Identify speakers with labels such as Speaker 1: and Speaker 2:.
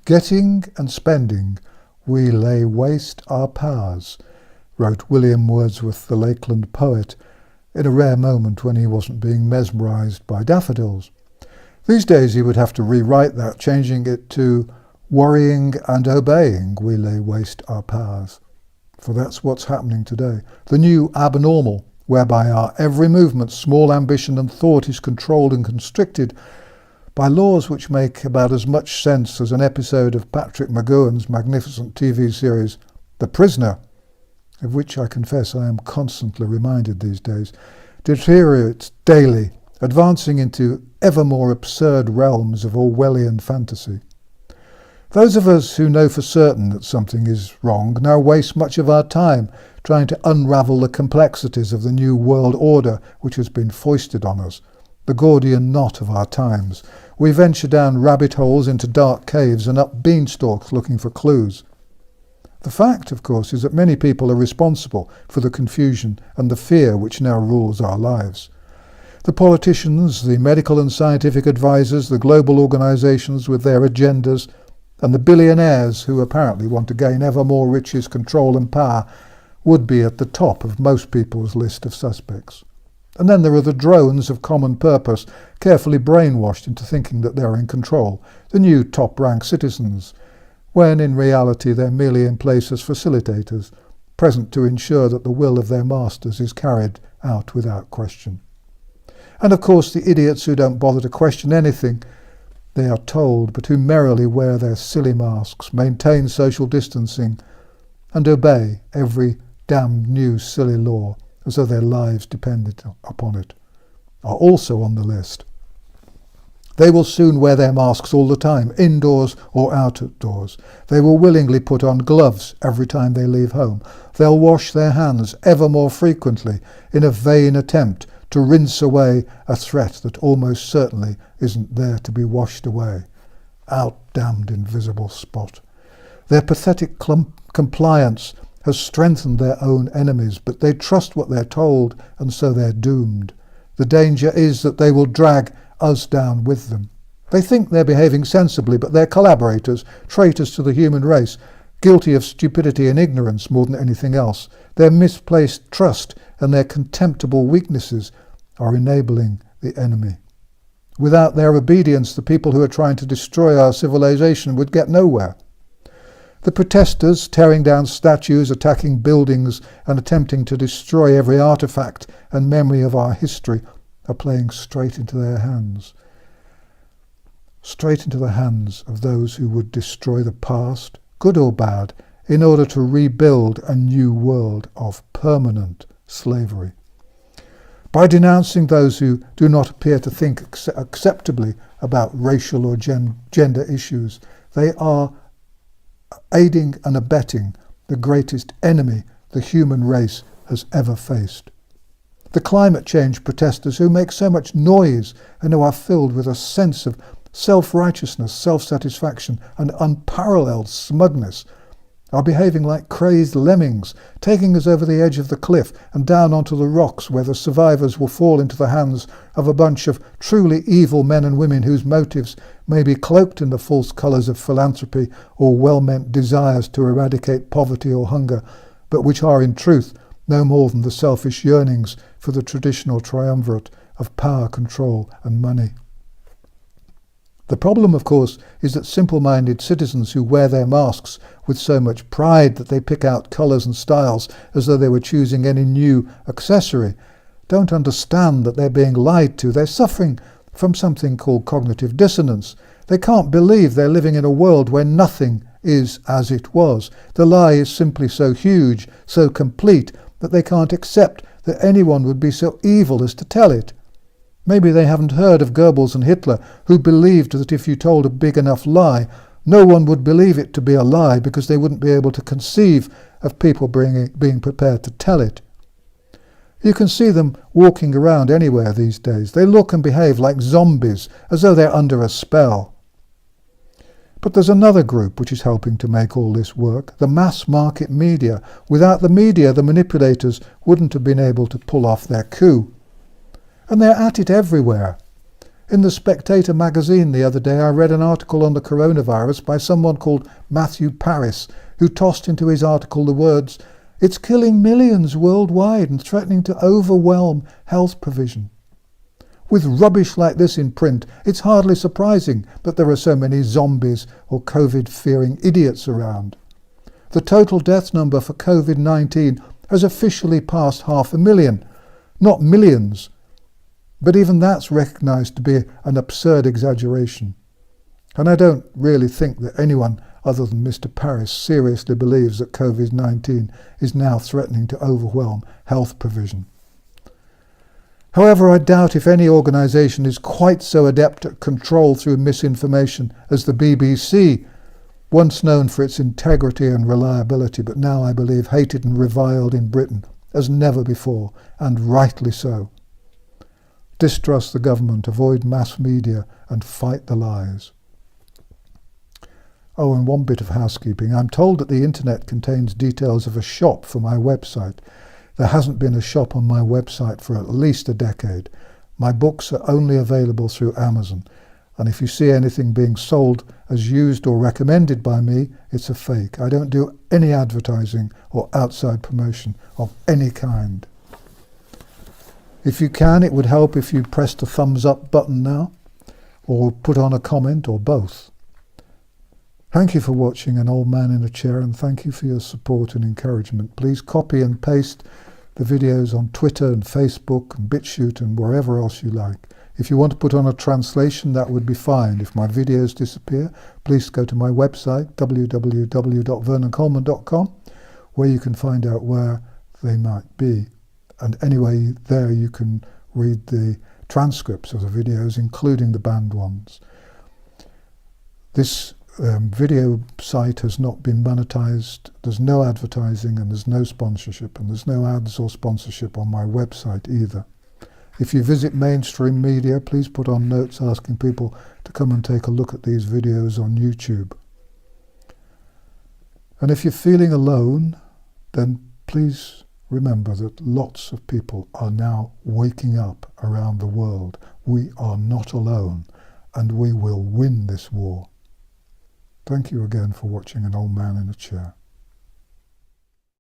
Speaker 1: Getting and spending, we lay waste our powers, wrote William Wordsworth, the Lakeland poet, in a rare moment when he wasn't being mesmerised by daffodils. These days he would have to rewrite that, changing it to worrying and obeying, we lay waste our powers. For that's what's happening today. The new abnormal, whereby our every movement, small ambition and thought is controlled and constricted by laws which make about as much sense as an episode of Patrick McGowan's magnificent TV series, The Prisoner, of which I confess I am constantly reminded these days, deteriorates daily, advancing into ever more absurd realms of Orwellian fantasy. Those of us who know for certain that something is wrong now waste much of our time trying to unravel the complexities of the new world order which has been foisted on us, the Gordian knot of our times. We venture down rabbit holes into dark caves and up beanstalks looking for clues. The fact, of course, is that many people are responsible for the confusion and the fear which now rules our lives. The politicians, the medical and scientific advisors, the global organisations with their agendas, and the billionaires who apparently want to gain ever more riches, control and power would be at the top of most people's list of suspects. And then there are the drones of common purpose, carefully brainwashed into thinking that they're in control, the new top-rank citizens, when in reality they're merely in place as facilitators, present to ensure that the will of their masters is carried out without question. And of course the idiots who don't bother to question anything they are told, but who merrily wear their silly masks, maintain social distancing, and obey every damned new silly law as though their lives depended upon it, are also on the list. They will soon wear their masks all the time, indoors or outdoors. They will willingly put on gloves every time they leave home. They'll wash their hands ever more frequently in a vain attempt to rinse away a threat that almost certainly isn't there to be washed away. Out damned invisible spot. Their pathetic compliance has strengthened their own enemies, but they trust what they're told, and so they're doomed. The danger is that they will drag us down with them. They think they're behaving sensibly, but they're collaborators, traitors to the human race, guilty of stupidity and ignorance more than anything else. Their misplaced trust and their contemptible weaknesses are enabling the enemy. Without their obedience, the people who are trying to destroy our civilization would get nowhere. The protestors, tearing down statues, attacking buildings, and attempting to destroy every artifact and memory of our history, are playing straight into their hands. Straight into the hands of those who would destroy the past, good or bad, in order to rebuild a new world of permanent slavery. By denouncing those who do not appear to think acceptably about racial or gender issues, they are aiding and abetting the greatest enemy the human race has ever faced. The climate change protesters who make so much noise and who are filled with a sense of self-righteousness, self-satisfaction and unparalleled smugness are behaving like crazed lemmings, taking us over the edge of the cliff and down onto the rocks where the survivors will fall into the hands of a bunch of truly evil men and women whose motives may be cloaked in the false colours of philanthropy or well-meant desires to eradicate poverty or hunger, but which are in truth no more than the selfish yearnings for the traditional triumvirate of power, control and money. The problem, of course, is that simple-minded citizens who wear their masks with so much pride that they pick out colours and styles as though they were choosing any new accessory don't understand that they're being lied to. They're suffering from something called cognitive dissonance. They can't believe they're living in a world where nothing is as it was. The lie is simply so huge, so complete, that they can't accept that anyone would be so evil as to tell it. Maybe they haven't heard of Goebbels and Hitler, who believed that if you told a big enough lie, no one would believe it to be a lie because they wouldn't be able to conceive of people being prepared to tell it. You can see them walking around anywhere these days. They look and behave like zombies, as though they're under a spell. But there's another group which is helping to make all this work, the mass market media. Without the media, the manipulators wouldn't have been able to pull off their coup. And they're at it everywhere. In the Spectator magazine the other day I read an article on the coronavirus by someone called Matthew Paris, who tossed into his article the words, "It's killing millions worldwide and threatening to overwhelm health provision." With rubbish like this in print, it's hardly surprising that there are so many zombies or COVID-fearing idiots around. The total death number for COVID-19 has officially passed 500,000, not millions, but even that's recognised to be an absurd exaggeration. And I don't really think that anyone other than Mr. Paris seriously believes that COVID-19 is now threatening to overwhelm health provision. However, I doubt if any organisation is quite so adept at control through misinformation as the BBC, once known for its integrity and reliability, but now I believe hated and reviled in Britain as never before, and rightly so. Distrust the government, avoid mass media, and fight the lies. Oh, and one bit of housekeeping. I'm told that the internet contains details of a shop for my website. There hasn't been a shop on my website for at least a decade. My books are only available through Amazon, and if you see anything being sold as used or recommended by me, it's a fake. I don't do any advertising or outside promotion of any kind. If you can, it would help if you pressed the thumbs up button now, or put on a comment, or both. Thank you for watching An Old Man in a Chair, and thank you for your support and encouragement. Please copy and paste the videos on Twitter and Facebook and BitChute and wherever else you like. If you want to put on a translation, that would be fine. If my videos disappear, please go to my website, www.vernoncoleman.com, where you can find out where they might be. And anyway, there you can read the transcripts of the videos, including the banned ones. This video site has not been monetized. There's no advertising and there's no sponsorship, and there's no ads or sponsorship on my website either. If you visit mainstream media, please put on notes asking people to come and take a look at these videos on YouTube. And if you're feeling alone, then please remember that lots of people are now waking up around the world. We are not alone, and we will win this war. Thank you again for watching An Old Man in a Chair.